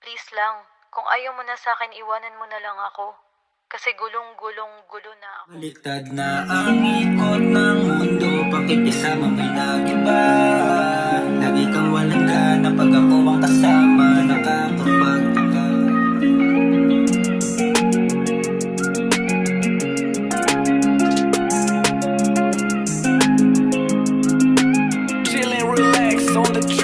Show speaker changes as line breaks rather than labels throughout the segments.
please lang. Kung ayaw mo na sa akin, iwanan mo na lang ako. Kasi gulo na ako.
Baliktad na ang ikot ng mundo, pakikisama may nag-iba. Lagi kang walang gana pag ako ang kasama, nakakapagtaka.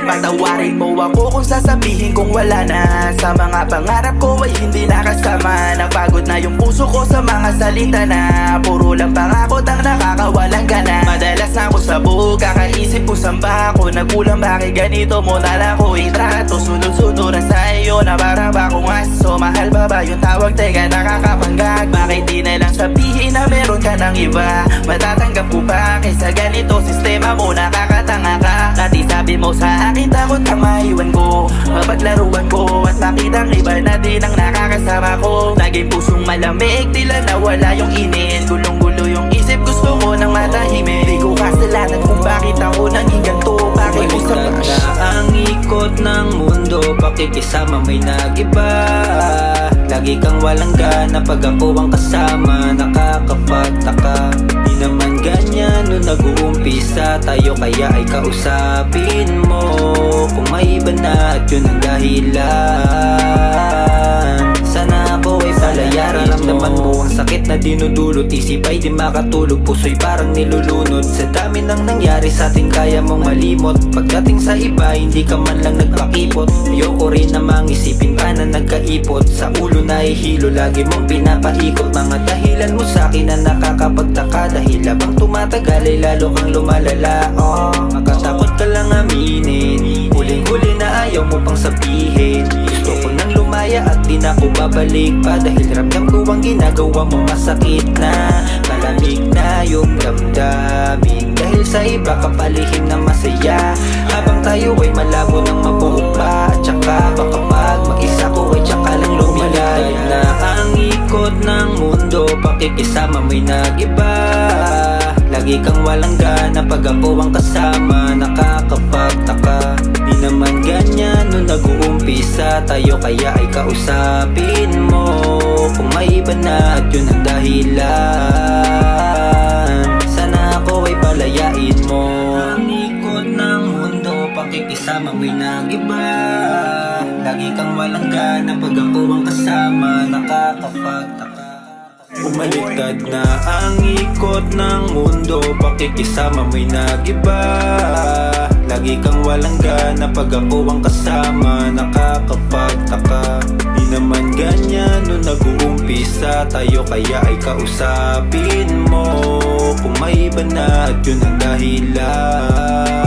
Patawarin mo ako kung sasabihin kong wala na. Sa mga pangarap ko ay hindi nakasama. Napagod na yung puso ko sa mga salita na puro lang pangakot ang nakakawalang gana. Madalas na ako sa buo, kakaisip kung saan ba ako nagkulang, bakit ganito mo na lang ko itrato. Sunod-sunod sa iyo na para ba akong aso. Mahal ba ba yung tawag, teka nakakapanggag. Bakit di na lang sabihin na meron ka ng iba? Matatanggap ko ba kaysa ganito sistema mo, nakakatanga ka. Dati sabi mo sa akin takot kang maiwan ko, mapaglaruan ko at makitang iba na din ang nakakasama ko. Naging pusong malamig, tila nawala yung init. Gulong-gulo yung isip, gusto ko nang matahimik. Di ko kasalanan kung bakit ako naging ganito. Bakit ko sa
Baliktad na ang ikot ng mundo, pakikisama may nag-iba. Lagi kang walang gana pag ako ang kasama, nakakapagtaka. Di naman ganyan nung nag-uumpisa tayo, kaya ay kausapin mo kung may iba na at yun ang dahilan. Sana ako ay palayaran, ramdaman mo ang sakit na dinudulot. Isip ay di makatulog, puso'y parang nilulunod. Sa dami nang nangyari sa atin kaya mong malimot. Pagdating sa iba hindi ka man lang nagpakipot. Ayoko rin namang isipin ka na nagkaipot. Sa ulo na ihilo, lagi mong pinapaikot. Mga dahilan mo sa akin na nakakapagtaka. Dahil habang tumatagal ay lalo kang lumalala. Makatakot ka lang aminin, huling-huli na ayaw mo pang sabihin. Gusto ko nang lumaya at di na ako babalik pa. Dahil ramdam ko ang ginagawa mo masakit na. Malamig na yung damdamin, dahil sa iba kapalihim na masaya. Habang tayo ay malabo ng mabuo pa. At saka baka pag mag-isa ko ay tsaka lang lumilaya. Na ang ikot ng mundo, pakikisama may nag-iba. Lagi kang walang gana pag ako ang kasama, nakakapagtaka. Di naman ganyan nung nag-uumpisa tayo, kaya ay kausapin mo kung may iba na at yun ang dahilan. Sana ako ay palayain mo. Ang ikot ng mundo, pakikisama may nag-iba. Lagi kang walang gana pag ako ang kasama, nakakapagtaka. Bumaliktad na ang ikot ng mundo, pakikisama may nag-iba. Lagi kang walang gana pag ako ang kasama, nakakapagtaka. Di naman ganyan nung nag-uumpisa tayo, kaya ay kausapin mo kung may iba na at yun ang dahilan.